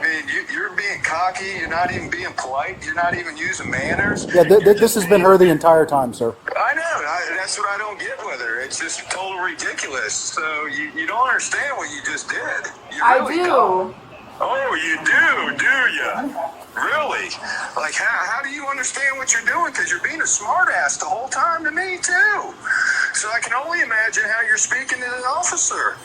mean, you're being cocky. You're not even being polite. You're not even using manners. Yeah, this has been her the entire time, sir. I know. That's what I don't get with her. It's just total ridiculous. So you don't understand what you just did. You really I do. Don't. Oh, you do you? Really? Like, how do you understand what you're doing? Because you're being a smartass the whole time to me, too. So I can only imagine how you're speaking to an officer.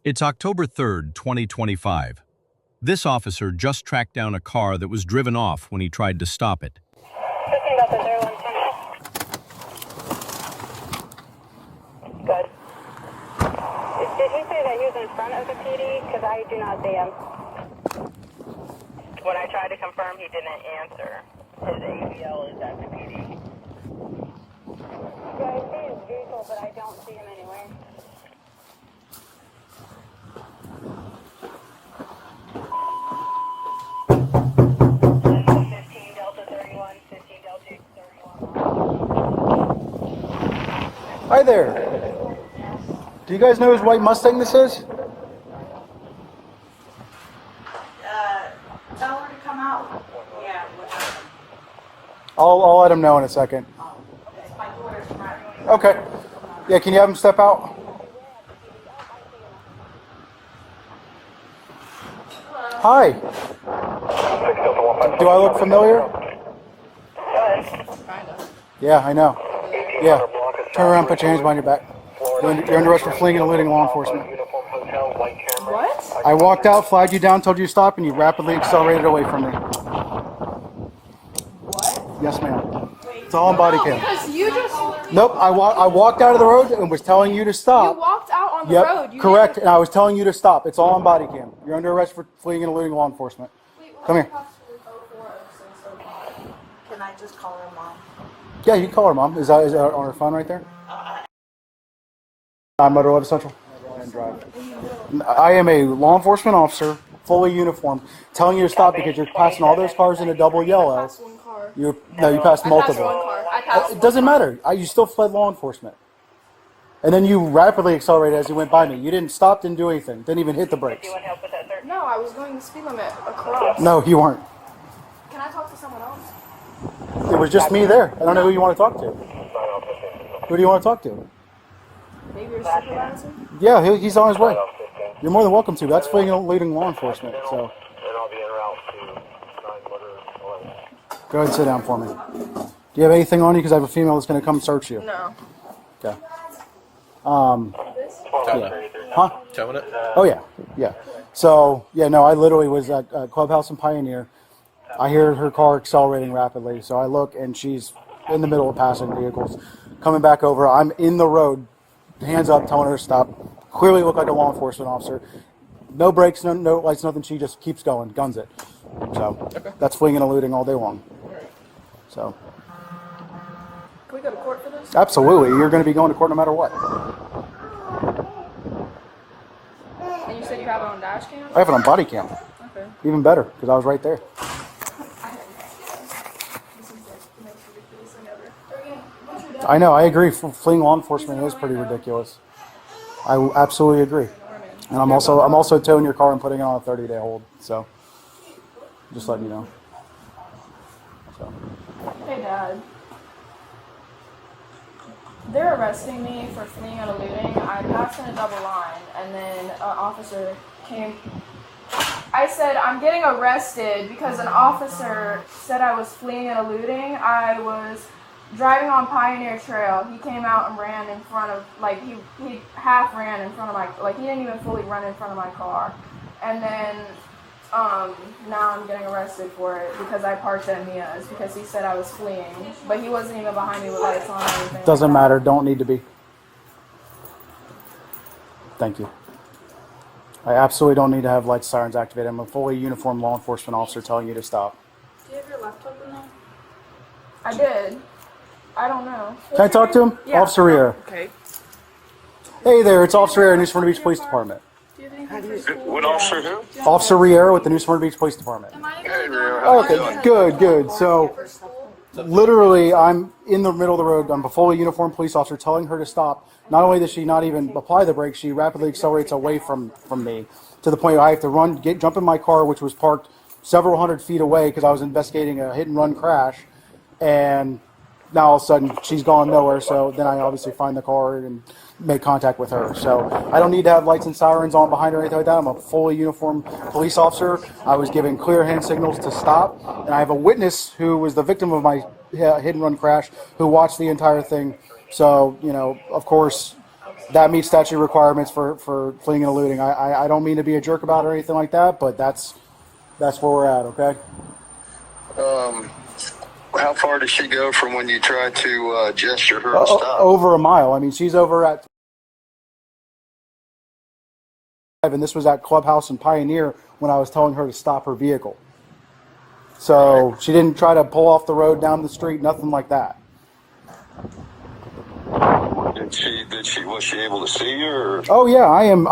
It's October 3rd, 2025. This officer just tracked down a car that was driven off when he tried to stop it. Good. Did you say that he was in front of the PD? Because I do not see him. When I tried to confirm, he didn't answer. His AVL is at the PD. Yeah, I see his vehicle, but I don't see him anywhere. Hi there. Do you guys know whose white Mustang this is? Tell her to come out. Yeah. I'll let him know in a second. My daughter's right. Okay. Yeah, can you have him step out? Hi. Do I look familiar? Yeah, I know. Yeah. Turn around, put your hands behind your back. You're under arrest for fleeing and eluding law enforcement. What? I walked out, flagged you down, told you to stop, and you rapidly accelerated away from me. What? Yes, ma'am. It's all on body cam. Because you just... Nope, I walked out of the road and was telling you to stop. You walked out on the Yep, road. You correct, didn't- and I was telling you to stop. It's all on body cam. You're under arrest for fleeing and eluding law enforcement. Come here. Can I just call her mom? Yeah, you can call her mom. Is that on her phone right there? I'm Motor 11 Central. I am a law enforcement officer, fully uniformed, telling you to stop because you're passing all those cars in a double yellow. I passed one car. You passed I passed multiple. one car. I passed It doesn't matter. You still fled law enforcement. And then you rapidly accelerated as you went by me. You didn't stop, didn't do anything. Didn't even hit the brakes. No, I was going the speed limit across. No, you weren't. Can I talk to someone else? It was just me there. I don't know who you want to talk to. Who do you want to talk to? Maybe your supervisor? Yeah, he's on his way. You're more than welcome to. That's fleeing and eluding law enforcement. So go ahead and sit down for me. Do you have anything on you? Because I have a female that's going to come search you. No. Okay. Yeah. Huh? Towing it? Oh yeah, yeah. So yeah, no, I literally was at Clubhouse and Pioneer. I hear her car accelerating rapidly, so I look and she's in the middle of passing vehicles, coming back over. I'm in the road, hands up, telling her to stop. Clearly look like a law enforcement officer. No brakes, no lights, nothing. She just keeps going, guns it. So that's fleeing and eluding all day long. So Can we go to court for this? absolutely, you're going to be going to court no matter what. And you said you have it on dash cam? I have it on body cam. Okay. Even better, because I was right there. I know, I agree. Fleeing law enforcement is pretty ridiculous. I absolutely agree. And I'm also towing your car and putting it on a 30-day hold. So, just letting you know. So. Hey, Dad. They're arresting me for fleeing and eluding. I passed in a double line, and then an officer came. I said, I'm getting arrested because an officer said I was fleeing and eluding. I was driving on Pioneer Trail. He came out and ran in front of, like, he half ran in front of my, like, he didn't even fully run in front of my car. And then, now I'm getting arrested for it because I parked at Mia's because he said I was fleeing. But he wasn't even behind me with lights on or anything. Doesn't like that. matter. Don't need to be. Thank you. I absolutely don't need to have lights, sirens activated. I'm a fully uniformed law enforcement officer telling you to stop. Do you have your laptop in there? I did. I don't know. Can I talk to him? Yeah. Officer Riera. Okay. Hey there, it's Officer Riera, New Smyrna Beach Police Department. Do you have anything for school? What officer who? Officer Riera with the New Smyrna Beach Police Department. Am I Hey, Riera. Okay, good. So, literally, I'm in the middle of the road. I'm a fully uniformed police officer telling her to stop. Not only does she not even apply the brakes, she rapidly accelerates away from me to the point where I have to jump in my car, which was parked several hundred feet away because I was investigating a hit and run crash. And now all of a sudden she's gone nowhere. So then I obviously find the car and make contact with her. So I don't need to have lights and sirens on behind her or anything like that. I'm a fully uniformed police officer. I was given clear hand signals to stop. And I have a witness who was the victim of my hit and run crash who watched the entire thing. So, you know, of course, that meets statute requirements for fleeing and eluding. I don't mean to be a jerk about it or anything like that, but that's where we're at, okay? How far does she go from when you try to gesture her to stop? Over a mile. I mean, she's over at... And this was at Clubhouse and Pioneer when I was telling her to stop her vehicle. So she didn't try to pull off the road down the street, nothing like that. Was she able to see you? Or? Oh yeah, I am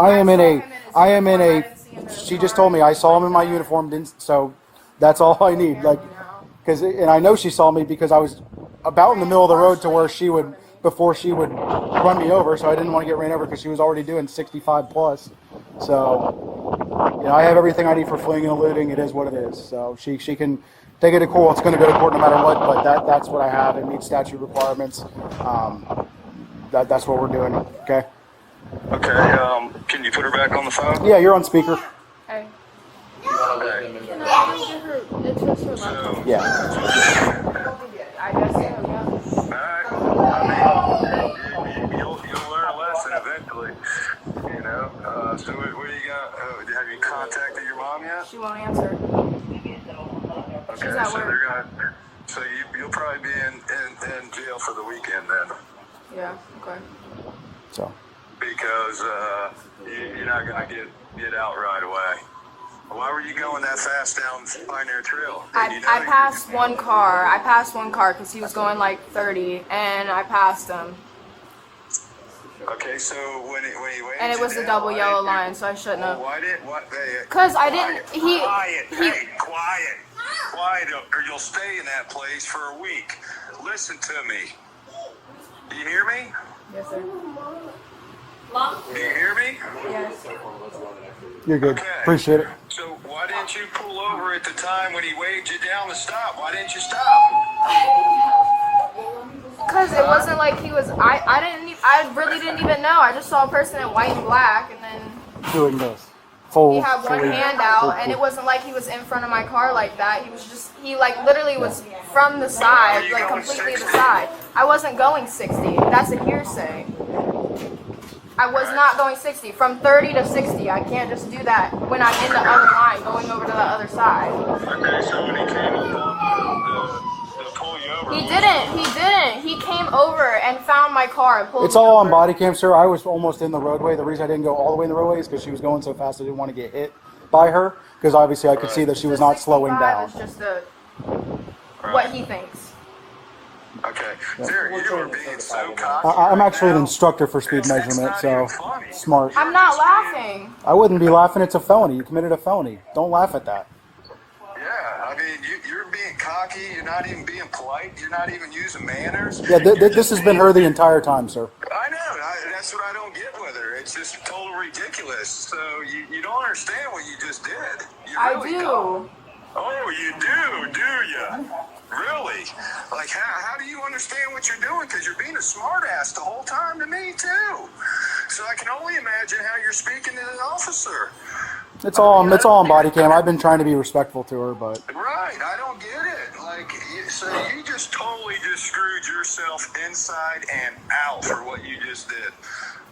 in a. She just told me I saw him in my uniform, so that's all I need. Like, and I know she saw me because I was about in the middle of the road to where before she would run me over, so I didn't want to get ran over because she was already doing 65 plus. So, you know, I have everything I need for fleeing and eluding. It is what it is. So she can take it to court. It's going to go to court no matter what. But that's what I have. It meets statute requirements. That's what we're doing. Okay. Okay. Can you put her back on the phone? Yeah, you're on speaker. Hey. Okay. It's just her laptop. Yeah. I guess so, yeah. Alright. I mean, you'll learn a lesson eventually. You know. So what do you got? Have you contacted your mom yet? She won't answer. Okay. She's at So work. they're gonna. So you'll probably be in jail for the weekend then. Yeah, okay. So. Because you're not gonna get out right away. Why were you going that fast down Pioneer Trail? I passed one car. I passed one car because he was going like 30, and I passed him. Okay, so when he waved And it was you the down, double why yellow didn't you- line, so I shouldn't have. Why didn't what? Because I didn't. Quiet, or you'll stay in that place for a week. Listen to me. Do you hear me? Yes, sir. Do you hear me? Yes. You're good. Okay. Appreciate it. So why didn't you pull over at the time when he waved you down to stop? Why didn't you stop? Because it wasn't like he was. I really didn't even know. I just saw a person in white and black, and then Doing this. Full. he had one fully- hand out, and it wasn't like he was in front of my car like that. He was just, he like literally was from the side, like completely the side. I wasn't going 60. That's a hearsay. I was not going 60. From 30 to 60, I can't just do that when I'm in the other line going over to the other side. Okay, so when he came to pull you over, He didn't. He came over and found my car and pulled It's me all on over. body cam, sir. I was almost in the roadway. The reason I didn't go all the way in the roadway is because she was going so fast I didn't want to get hit by her. Because obviously I could see that she was not slowing down. It's just what he thinks. Okay, sir, you were being so cocky. I'm actually an right now. instructor for speed That's measurement, not so even funny. smart. I'm not laughing. I wouldn't be laughing. It's a felony. You committed a felony. Don't laugh at that. Yeah, I mean, you're being cocky. You're not even being polite. You're not even using manners. Yeah, this has been her the entire time, sir. I know. That's what I don't get with her. It's just total ridiculous. So you don't understand what you just did. You I really do. don't. Oh, you do you? Really? Like, how do you understand what you're doing? Because you're being a smartass the whole time to me, too. So I can only imagine how you're speaking to an officer. It's all on body cam. I've been trying to be respectful to her, but Right, I don't get it. Like, so you just totally just screwed yourself inside and out for what you just did.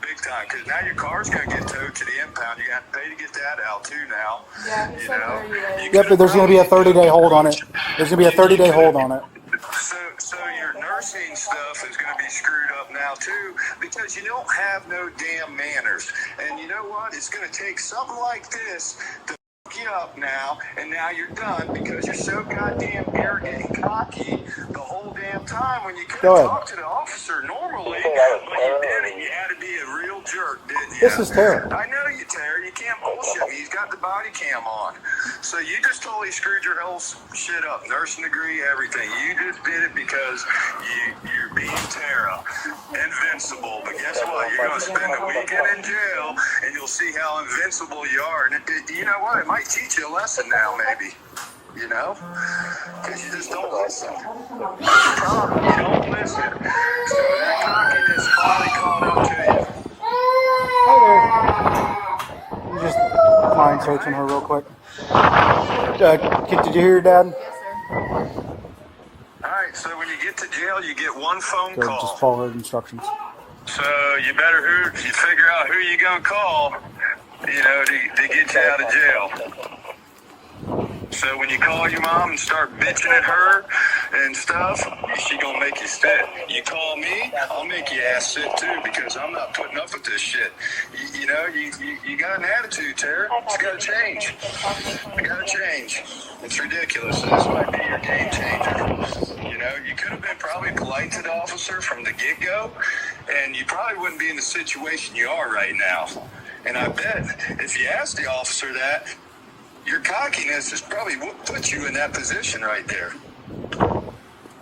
Big time. Because now your car's going to get towed to the impound. You're going to have to pay to get that out, too, now. Yeah, he said 30 days. yep, but there's going to be a 30-day hold on it. There's going to be a 30-day hold on it. So your nursing stuff is going to be screwed up now too, because you don't have no damn manners. And you know what? It's going to take something like this to fuck you up now, and now you're done because you're so goddamn arrogant and cocky the whole damn time when you could Go have ahead. talked to the officer normally, but you didn't. You had to be a real jerk, didn't you? This is Tara. I know you, Tara. You can't bullshit me. He's got the body cam on. So you just totally screwed your whole shit up. Nursing degree, everything. You just did it because you're being Tara. Invincible. But guess what? You're going to spend a weekend in jail, and you'll see how invincible you are. And you know what? It might teach you a lesson now, maybe. You know? Because you just don't listen. That's the problem. You don't listen. So that cockiness finally caught up to you. Hi there. You just mind searching her real quick. Did you hear your dad? Yes, sir. All right, so when you get to jail, you get one phone Go, call. just follow her instructions. So you figure out who you gonna call, you know, to get you out of jail. So when you call your mom and start bitching at her and stuff, she gonna make you sit. You call me, I'll make you ass sit too, because I'm not putting up with this shit. You know, you got an attitude, Tara. It's gotta change. It gotta change. It's ridiculous. This might be your game changer. You know, you could have been probably polite to the officer from the get-go, and you probably wouldn't be in the situation you are right now. And I bet if you asked the officer that, your cockiness has probably put you in that position right there.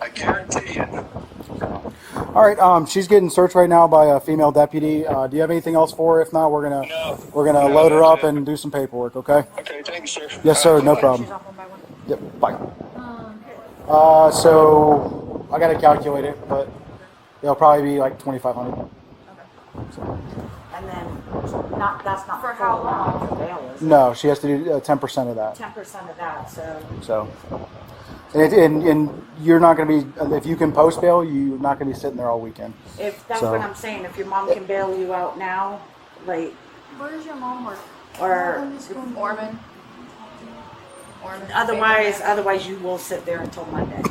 I guarantee it. All right. She's getting searched right now by a female deputy. Do you have anything else for her? If not, we're gonna load her up and do some paperwork. Okay. Okay, thank you, sir. Yes, sir. No problem. Yep. Bye. So I gotta calculate it, but it'll probably be like 2,500. And then, that's not For full how amount long? for bail, is it? No, she has to do 10% of that. 10% of that, so. So, and you're not going to be, if you can post bail, you're not going to be sitting there all weekend. If, that's So- what I'm saying, if your mom can bail you out now, like, Where does your mom work? or Orman. otherwise you will sit there until Monday.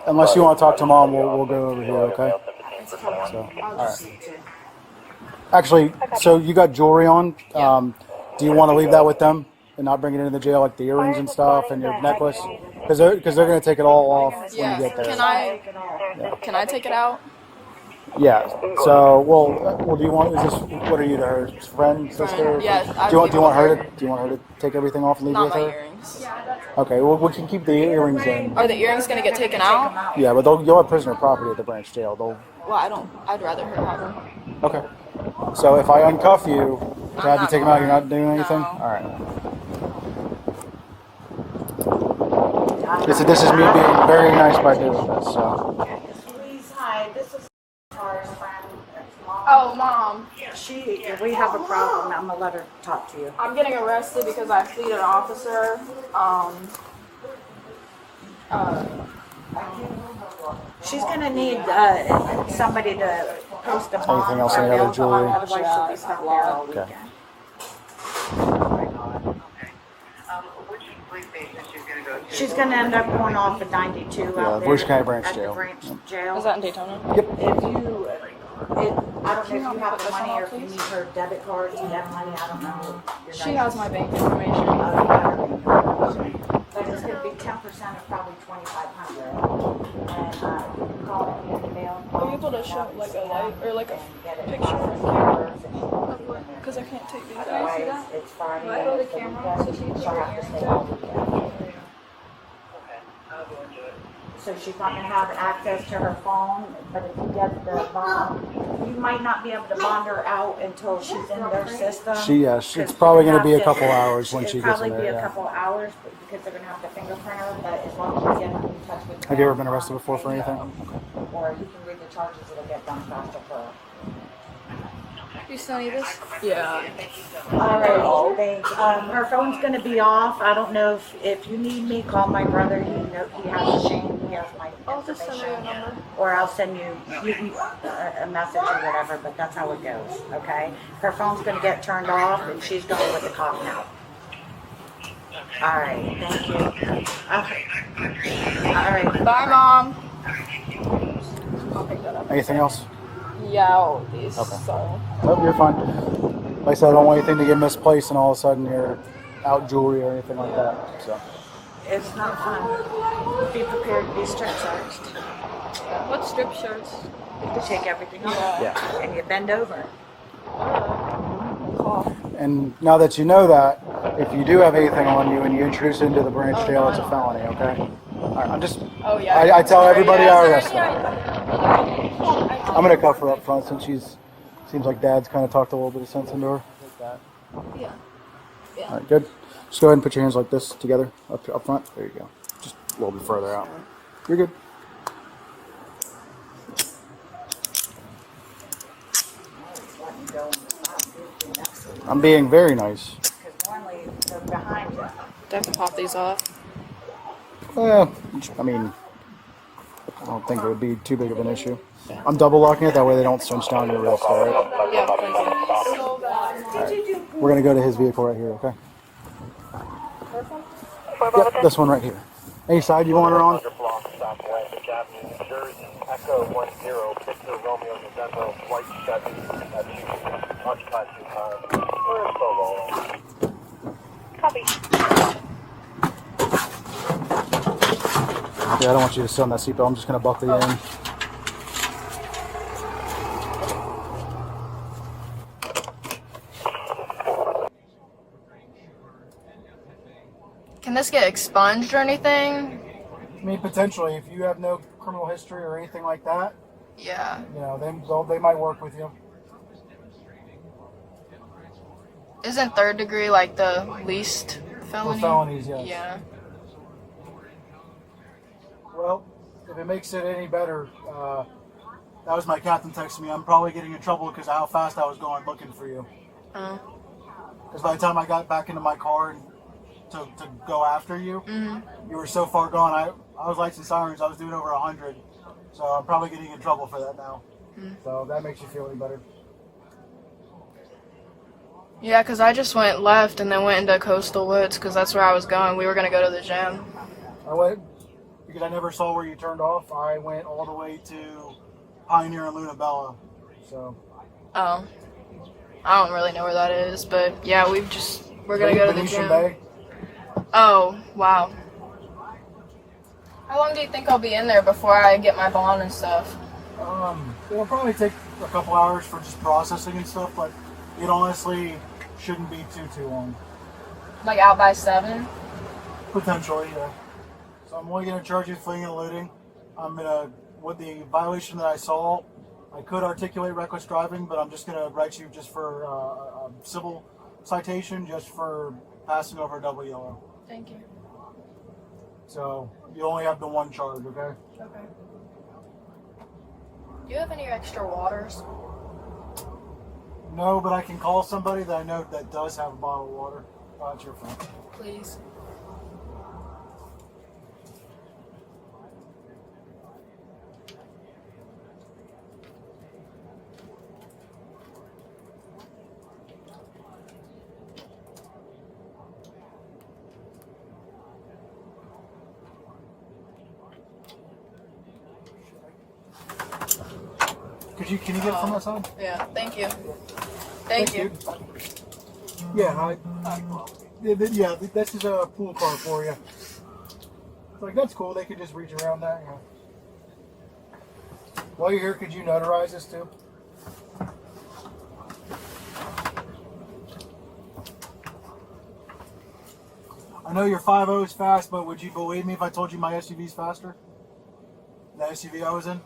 Unless you want to talk to mom, we'll go over here, okay? So, I'll all just right. need to. Actually, so you got jewelry on. Do you want to leave that with them and not bring it into the jail, like the earrings and stuff and your necklace? Because they're going to take it all off when Yeah. you get there. Can I take it out? Yeah. So, well, do you want? Is this what are you, her friend, sister? Yes, I'd Do you leave it want with her her. to? Do you want her to take everything off and leave it Not with my her? earrings. Okay. Well, we can keep the earrings in. Are the earrings gonna get taken out? Yeah, but you'll have prisoner property at the branch jail. Well, I'd rather her have them. Okay. So if I uncuff you, to have you not take them out, you're not going. doing anything? No. All right. This is me being very nice by doing this. So. Please, hi, this is Tara's friend. Mom. Oh, Mom. We have a problem. I'm gonna let her talk to you. I'm getting arrested because I fleed an officer. She's gonna need somebody to post a bond. Anything else, or any other bail jewelry? bond, otherwise she'll be stuck there all Okay. weekend. She's gonna end up going off at 92 out there. Volusia County Branch at the Jail. branch jail. Is that in Daytona? Yep. If you, I don't know if you have the money or if you need her debit card, do you have money, I don't know. Your She has my bank information. But it's gonna be 10% of probably 2,500. And, you can call it in the mail. Are you able to show like a light or like a Get it. picture on camera? Because I can't take these out. Otherwise, it's Friday. Do I go to the camera so she can take She'll her have to earrings stay all out? weekend. So she's not gonna have access to her phone, but if you get the bond, you might not be able to bond her out until she's in their system. It's probably going to be a couple hours when she gets in It'll probably be there. a Yeah. couple hours because they're gonna have to fingerprint her, but as long as you get in touch with. Have you ever been arrested before for anything? Or you can read the charges, it'll get done faster for her. You still need this? Yeah. All right, thanks. Her phone's gonna be off. I don't know if you need me, call my brother. He has Shane, he has my I'll just send her your information. number. Or I'll send you a message or whatever, but that's how it goes, okay? Her phone's gonna get turned off and she's going with the cop now. All right, thank you. Okay. All right. Bye, Mom. I'll pick that up. Anything else? Yeah, all of these. Okay. So. Nope, you're fine. Like I said, I don't want anything to get misplaced and all of a sudden you're out jewelry or anything like that. So. It's not fun. Be prepared to be strip searched. What strip shirts? You take everything off. Yeah. And you bend over. And now that you know that, If you do have anything on you and you introduce it into the branch jail, it's a felony, okay? All right, I'm just... Oh, yeah. I tell everybody I Yeah, arrest her. I'm going to cuff her up front since she's... Seems like Dad's kind of talked a little bit of sense into her. Like that. Yeah. All right, good. Just go ahead and put your hands like this together up front. There you go. Just a little bit further out. You're good. I'm being very nice. Because normally they're behind you. Do I have to pop these off? Well, I mean, I don't think it would be too big of an issue. I'm double locking it, that way they don't cinch down your wrist, alright? Yeah, thank you. Right. We're going to go to his vehicle right here, okay? Yep, this one right here. Any side you want her on? Copy. Yeah, I don't want you to sit on that seatbelt. I'm just going to buckle you in. Can this get expunged or anything? I mean, potentially, if you have no criminal history or anything like that, Yeah. you know, they might work with you. Isn't third degree like the least felony? For felonies, yes. Yeah. Well, if it makes it any better, that was my captain texting me. I'm probably getting in trouble because of how fast I was going looking for you. Because by the time I got back into my car and to go after you, you were so far gone. I was lights and sirens. I was doing over 100. So I'm probably getting in trouble for that now. So that makes you feel any better. Yeah, because I just went left and then went into Coastal Woods because that's where I was going. We were going to go to the gym. I went, because I never saw where you turned off, I went all the way to Pioneer and Lunabella. So. Oh. I don't really know where that is, but yeah, we're going to go to the Venetian gym. Bay. Oh, wow. How long do you think I'll be in there before I get my bond and stuff? It'll probably take a couple hours for just processing and stuff, but it honestly shouldn't be too long. Like out by 7? Potentially, yeah. So I'm only going to charge you fleeing and eluding. I'm going to, with the violation that I saw, I could articulate reckless driving, but I'm just going to write you just for a civil citation, just for passing over a double yellow. Thank you. So you only have the one charge, okay? Okay. Do you have any extra waters? No, but I can call somebody that I know that does have a bottle of water. Oh, that's your phone. Please. Can you get it from that side? Yeah, thank you. Thank you. Yeah, yeah, this is a pool car for you. Like, that's cool. They could just reach around that. You know. While you're here, could you notarize this too? I know your 5.0 is fast, but would you believe me if I told you my SUV's faster? The SUV I was in?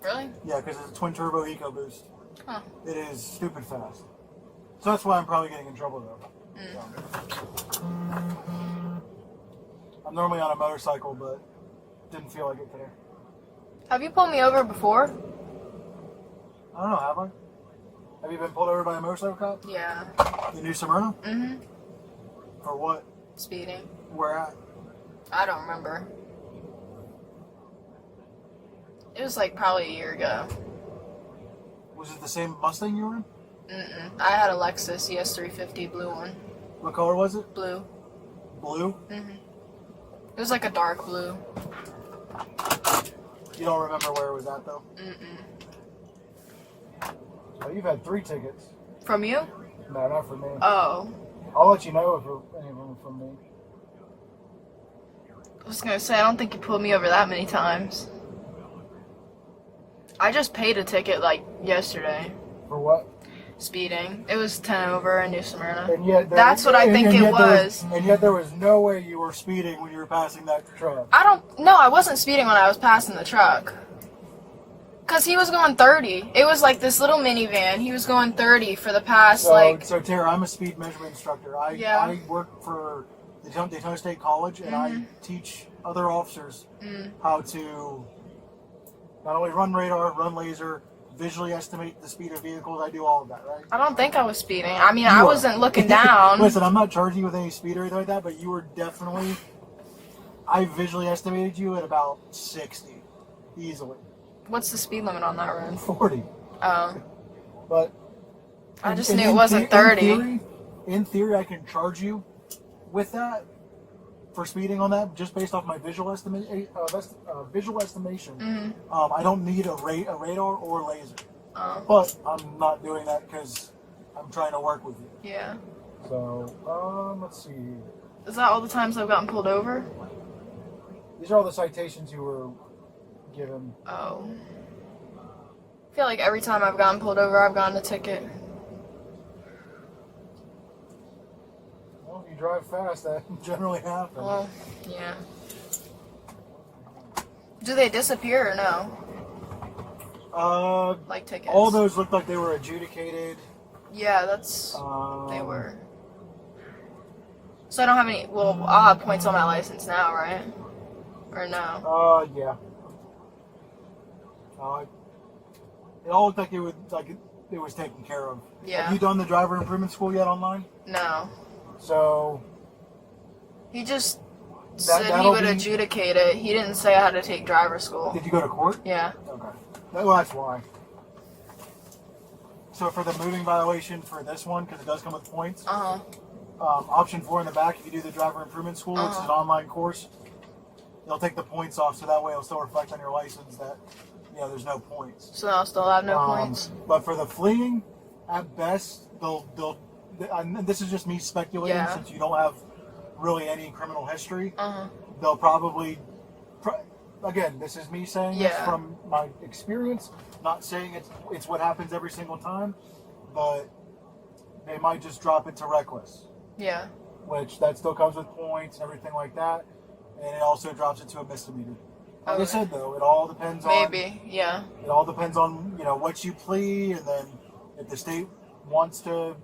Really? Yeah, because it's a twin turbo EcoBoost. Huh. It is stupid fast. So that's why I'm probably getting in trouble though. I'm normally on a motorcycle, but didn't feel like it today. Have you pulled me over before? I don't know, have I? Have you been pulled over by a motorcycle cop? Yeah. In New Smyrna? Mm-hmm. For what? Speeding. Where at? I don't remember. It was like probably a year ago. Was it the same Mustang you were in? Mm-mm. I had a Lexus ES350 blue one. What color was it? Blue. Blue? Mm-hmm. It was like a dark blue. You don't remember where it was at though? Mm-mm. Oh, you've had 3 tickets. From you? No, not from me. Oh. I'll let you know if any of them are from me. I was gonna say, I don't think you pulled me over that many times. I just paid a ticket like yesterday. For what? speeding. It was 10 over in New Smyrna. And yet That's what I think it was. And yet there was no way you were speeding when you were passing that truck. I wasn't speeding when I was passing the truck. Because he was going 30. It was like this little minivan. He was going 30 for the past, So, Tara, I'm a speed measurement instructor. I work for the Daytona State College, and I teach other officers how to not only run radar, run laser, visually estimate the speed of vehicles. I do all of that, right? I don't think I was speeding. I mean, I wasn't looking down. Listen, I'm not charging you with any speed or anything like that, but you were definitely... I visually estimated you at about 60, easily. What's the speed limit on that road? 40. Oh. But... I just knew it wasn't 30. In theory, I can charge you with that for speeding on that, just based off my visual estimation. I don't need a radar or laser. But I'm not doing that because I'm trying to work with you. Yeah. So, let's see. Is that all the times I've gotten pulled over? These are all the citations you were given. Oh. I feel like every time I've gotten pulled over, I've gotten a ticket. Well, if you drive fast, that generally happens. Well, yeah. Do they disappear or no? Like tickets? All those looked like they were adjudicated. Yeah, that's... they were. So I don't have any... Well, I'll have points on my license now, right? Or no? Yeah. It all looked like it was taken care of. Yeah. Have you done the driver improvement school yet online? No. So... He just said he would adjudicate it. He didn't say I had to take driver school. Did you go to court? Yeah. Okay. Well, that's why. So for the moving violation for this one, because it does come with points, option 4 in the back, if you do the driver improvement school, which is an online course, they'll take the points off, so that way it'll still reflect on your license that, there's no points. So I'll still have no points? But for the fleeing, at best, and this is just me speculating since you don't have really any criminal history, they'll probably, again, this is me saying this from my experience, not saying it's what happens every single time, but they might just drop it to reckless. Yeah. Which that still comes with points and everything like that, and it also drops it to a misdemeanor. Like I said, though, it all depends on... Maybe, yeah. It all depends on, what you plea, and then if the state wants to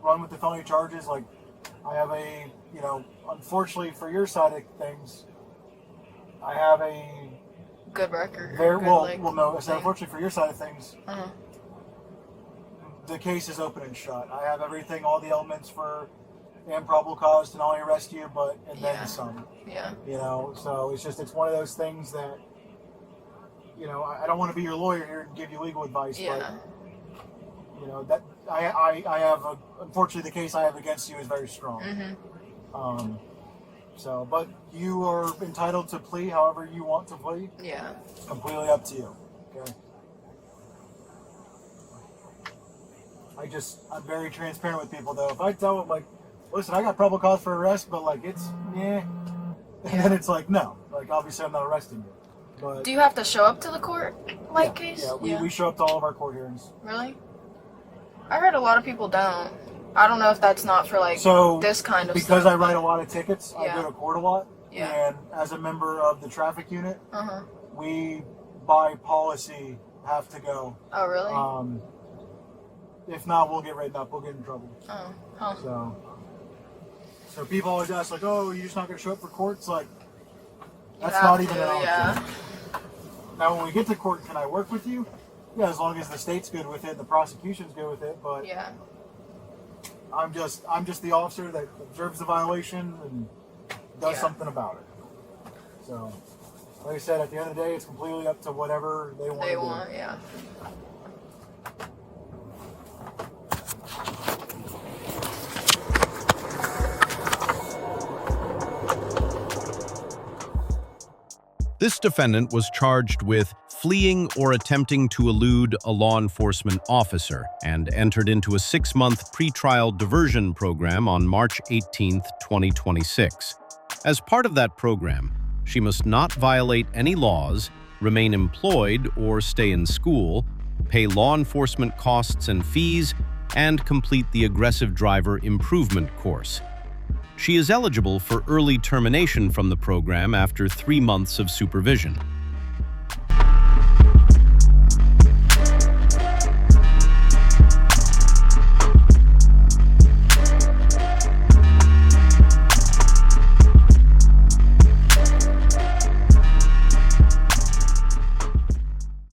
run with the felony charges, like, I have a, unfortunately for your side of things, I have a... Good record. No, I said unfortunately for your side of things, the case is open and shut. I have everything, all the elements for improbable cause to not only arrest you, and then some. Yeah. So it's one of those things that, I don't want to be your lawyer here and give you legal advice, but, that I have, unfortunately the case I have against you is very strong. But you are entitled to plea however you want to plea. Yeah. It's completely up to you. Okay. I'm very transparent with people though. If I tell them listen, I got probable cause for arrest, but it's and then it's no, obviously I'm not arresting you. But do you have to show up to the court case? Yeah, we show up to all of our court hearings. Really? I heard a lot of people don't. I don't know if that's not for this kind of stuff. Because I write a lot of tickets, I go to court a lot. Yeah. And as a member of the traffic unit, we by policy have to go. Oh really? If not, we'll get written up. We'll get in trouble. Oh. Huh. So people always ask you're just not going to show up for court? It's that's not even an option. Yeah. Now when we get to court, can I work with you? Yeah, as long as the state's good with it and the prosecution's good with it, but I'm just the officer that observes the violation and does something about it. So, like I said, at the end of the day, it's completely up to whatever they want to do. Yeah. This defendant was charged with fleeing or attempting to elude a law enforcement officer and entered into a 6-month pretrial diversion program on March 18, 2026. As part of that program, she must not violate any laws, remain employed or stay in school, pay law enforcement costs and fees, and complete the Aggressive Driver Improvement course. She is eligible for early termination from the program after 3 months of supervision.